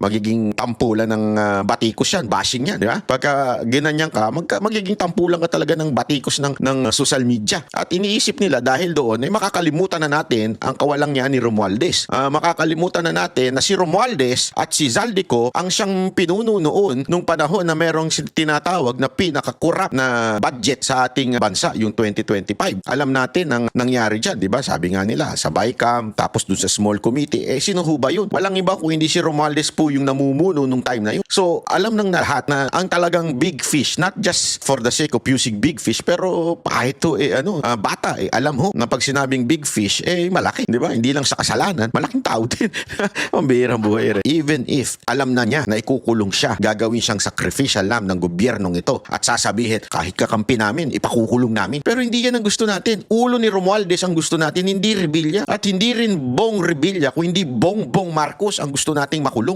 magiging tampulan ng batikos yan, bashing yan, di ba? Pagka ginanyan ka, magiging tampulan ka talaga ng batikos ng social media. At iniisip nila dahil doon ay makakalimutan na natin ang kawalang niya ni Romualdez. Makakalimutan na natin na si Romualdez at si Zaldico ang siyang pinuno noon nung panahon na merong tinatawag na pinaka-corrupt na budget sa ating bansa, yung 2025. Alam natin ang nangyari dyan, di ba? Sabi nga nila, sa BICAM, tapos dun sa small committee, sino ho ba yun? Walang iba kung hindi si Romualdez po yung namumuno nung time na yun. So, alam ng lahat na ang talagang big fish, not just for the sake of using big fish, pero kahit to, bata, alam ho, na pag sinabing big fish, malaki, di ba? Hindi lang sa kasalanan, malaking tao din. Pambihirang buhay rin. Even if alam na niya na ikukulong siya, gagawin siyang sacrificial lamb ng gobyernong ito at sasabihin, kahit kakampi namin, ipakukulong namin. Pero hindi yan ang gusto natin. Ulo ni Romualdez ang gusto natin, hindi Revilla. At hindi rin Bong Revilla, kung hindi Bongbong Marcos ang gusto nating makulong.